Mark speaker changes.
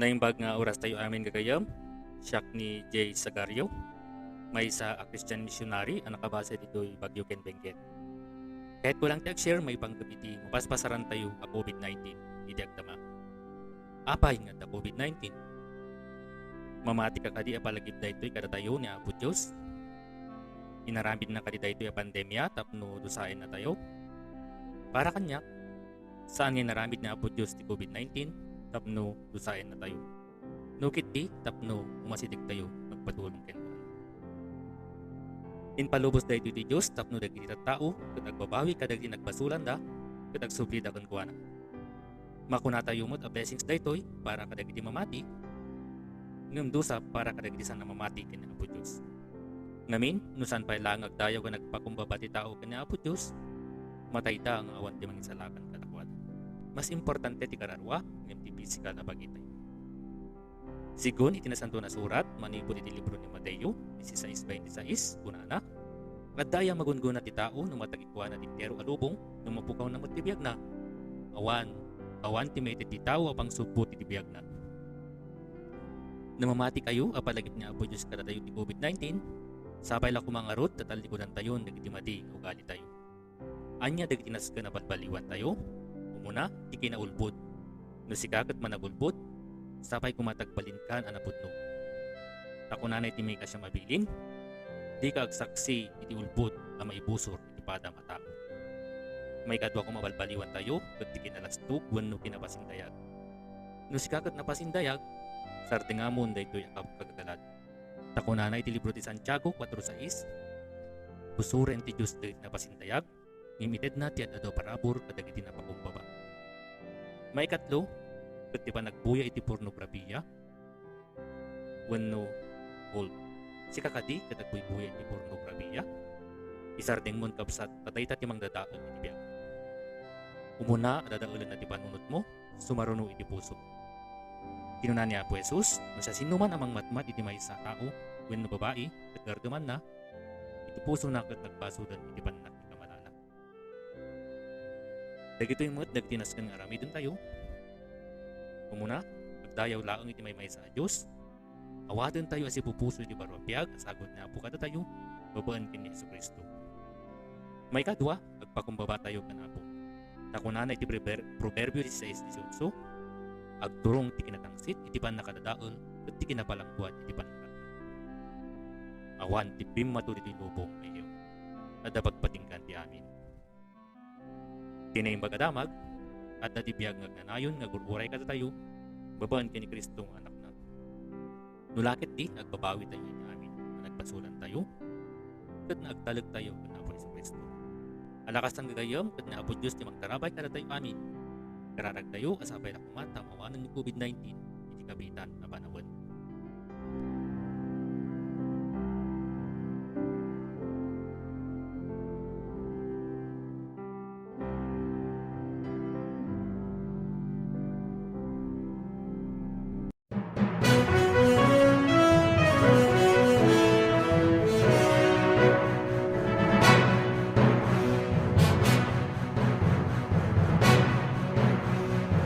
Speaker 1: Naimbag nga oras tayo amin gagayam, siyak ni Jay Sagario, may isa a Christian missionary ang nakabase dito'y Bagyo Ken Benguet. Kahit walang share may panggabiti, mapaspasaran tayo a COVID-19, hindi agtama. Apay nga ta COVID-19. Mamati ka kadi apalagib da ito'y kada tayo ni Apo Diyos. Inaramid na kadi ito'y a pandemya, tapno dusain na tayo. Para kanya, saan nga naramid na Apo Diyos ti COVID-19, tapno dusain na tayo. Nukit di, tapno umasidik tayo, magpatulong ken kuan. Inpalubos da ito ti Diyos, tapno dagiti tao, ket agbabawi kadagiti nagbasulan da, ket agsubli da ken kuana. Makuna tayo mo't a blessings da ito'y para kadagiti mamati, ngem dusa para kadagiti san mamati ken Apo Diyos. Ngamin, nusan pay lang agdayaw nga nagpakumbaba ti tao ken Apo Diyos, matay da ang awan ti mangisalakan kadakwada. Mas importante ti kararwa ngem ti pisikal na bagitay. Sigon itinasanto na surat manipod iti libro ni Mateo 16:26 kunana, kadaya magungguna ti tao no matagikuan na ti tero alubong no mapukaw na matibiyag na. Awan ti maiti ti tao apang subot iti biyag na. Namamati kayo apalagip ni Apo Diyos kada tayo ti COVID-19, sabay la kumangarot tatalikudan tayo dagiti mati ugali tayo. Anya dagiti nasken na balbaliwan tayo, umuna ti kinaulbod. No sikaket managulbod, sapay kumatagbalin kan anapudno. Takunanay ti may kasya mabilin, di ka agsaksi iti ulbod na maibusor iti pada mata. May kadwa ko mabalbaliwan tayo, ket ti kinalastug wenno kinapasindayag. No sikaket napasindayag, sartingamon daytoy akab kagagalad. Takunanay ti libro ti Santiago 4:6, busuren ti Dios daytoy napasindayag, ngimited na ti adado parabor kadagiti napakumbaba. May katlo, ket ti panagbuya iti pornografiya wenno gold. Sikakadi ket agbuya iti pornografiya, isardeng mon kabsat tatayta ti mangdadaol iti biag. Umuna adadaolen na ti panunot mo, sumaruno iti puso. Kinuna ni Apo Jesus, no sa sinuman amang matmat iti maysa tao wenno babae ket garduman na, iti puso na ket nagpasudan iti pannak ti kamalala. Dagitoy met nagtinasken nga aramidon tayo. Umuna, agdayaw laeng iti maysa a Dios. Awaten tayo as ipupuso iti barwapiag, sagot ni Apo kada tayo, babaan ken ni Jesucristo. May kadwa, agpakumbaba tayo ken Apo. Takunana iti Proverbio 16:18, agturong ti kinatangsit iti pannakadadaol ket ti kinapalangguad iti pannakadadaol. Awan ti bimmato iti lubong kayo, adda pagpatingkan ti amin. Tinaimbag adamag, at dati biyag ngagnanayon nga gururay kada tayo, babaan ken ni Kristo ang anak na. Nulakit di agbabawi tayo ni amin, na nagpasulan tayo, ket naagtalag tayo ken Apo Jesucristo. Alakas ng gagayam ket na Apo Diyos ti magtarabay kada tayo amin. Kararag tayo asabay na kumata mawanan ni COVID-19 iti kabitan na panahon.